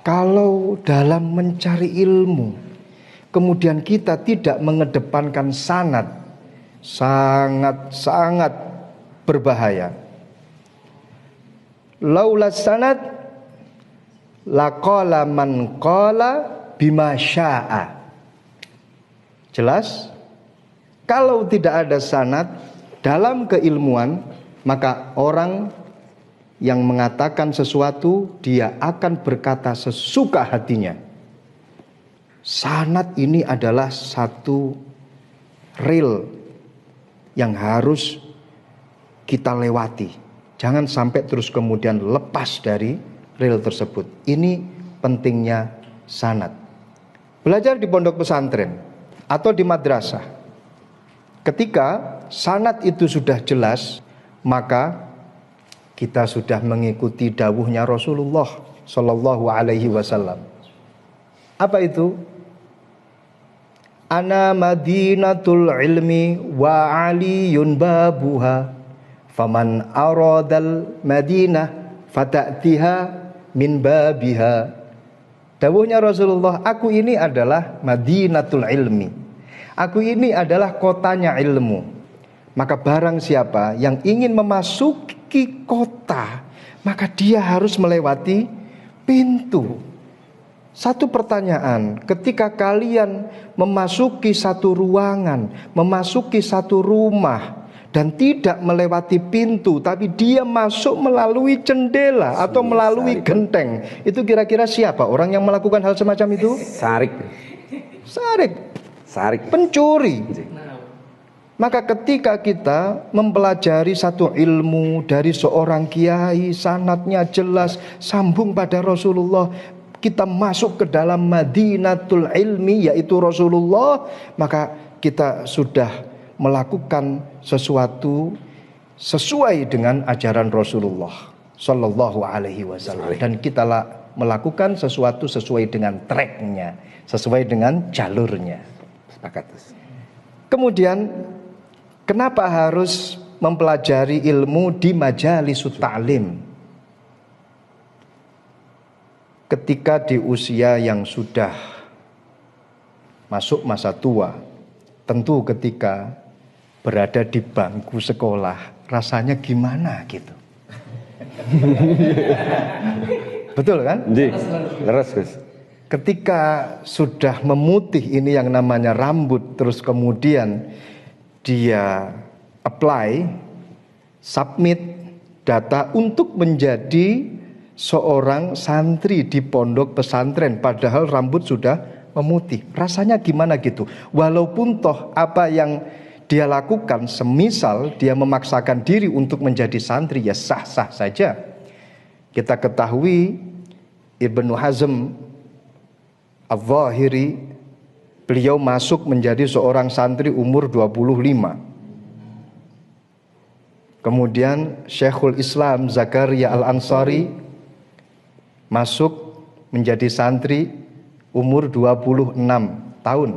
Kalau dalam mencari ilmu, kemudian kita tidak mengedepankan sanad, sangat berbahaya. Laula sanad laqala man qala bima syaa. Jelas? Kalau tidak ada sanad dalam keilmuan, maka orang yang mengatakan sesuatu, dia akan berkata sesuka hatinya. Sanad ini adalah satu rel yang harus kita lewati. Jangan sampai terus kemudian lepas dari rel tersebut. Ini pentingnya sanad. Belajar di pondok pesantren atau di madrasah, ketika sanad itu sudah jelas, maka kita sudah mengikuti dawuhnya Rasulullah Sallallahu Alaihi Wasallam. Apa itu? Ana madinatul ilmi wa aliyun babuha, faman aradal madinah fata'tiha min babiha. Dawuhnya Rasulullah, aku ini adalah madinatul ilmi, aku ini adalah kotanya ilmu. Maka barang siapa yang ingin memasuki kota, maka dia harus melewati pintu. Satu pertanyaan, ketika kalian memasuki satu ruangan, memasuki satu rumah, dan tidak melewati pintu, tapi dia masuk melalui jendela atau melalui genteng, itu kira-kira siapa orang yang melakukan hal semacam itu? Sarik, pencuri. Maka ketika kita mempelajari satu ilmu dari seorang kiai, sanadnya jelas, sambung pada Rasulullah, kita masuk ke dalam Madinatul Ilmi, yaitu Rasulullah, maka kita sudah melakukan sesuatu sesuai dengan ajaran Rasulullah Sallallahu Alaihi Wasallam. Dan kita melakukan sesuatu sesuai dengan tracknya, sesuai dengan jalurnya. Kemudian kenapa harus mempelajari ilmu di majalisut ta'lim? Ketika di usia yang sudah masuk masa tua, tentu ketika berada di bangku sekolah, rasanya gimana gitu. Betul kan? Ketika sudah memutih ini yang namanya rambut, terus kemudian dia apply, submit data untuk menjadi seorang santri di pondok pesantren, padahal rambut sudah memutih. Rasanya gimana gitu? Walaupun toh apa yang dia lakukan, semisal dia memaksakan diri untuk menjadi santri, ya sah-sah saja. Kita ketahui Ibnu Hazm Al-Zahiri, beliau masuk menjadi seorang santri umur 25. Kemudian Syekhul Islam Zakaria Al-Ansari masuk menjadi santri umur 26 tahun.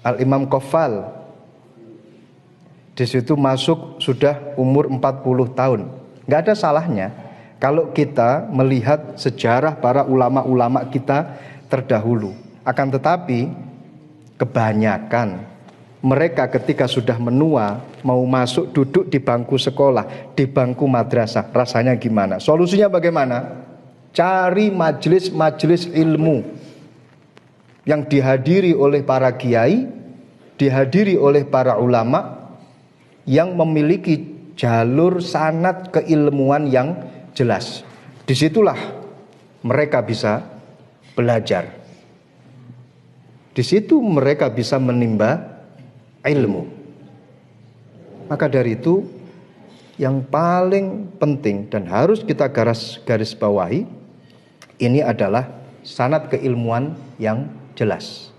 Al-Imam Qafal di situ masuk sudah umur 40 tahun. Nggak ada salahnya kalau kita melihat sejarah para ulama-ulama kita terdahulu. Akan tetapi kebanyakan mereka ketika sudah menua, mau masuk duduk di bangku sekolah, di bangku madrasah, rasanya gimana? Solusinya bagaimana? Cari majelis-majelis ilmu yang dihadiri oleh para kiai, dihadiri oleh para ulama yang memiliki jalur sanad keilmuan yang jelas. Disitulah mereka bisa belajar. Di situ mereka bisa menimba ilmu. Maka dari itu yang paling penting dan harus kita garis bawahi, ini adalah sanad keilmuan yang jelas.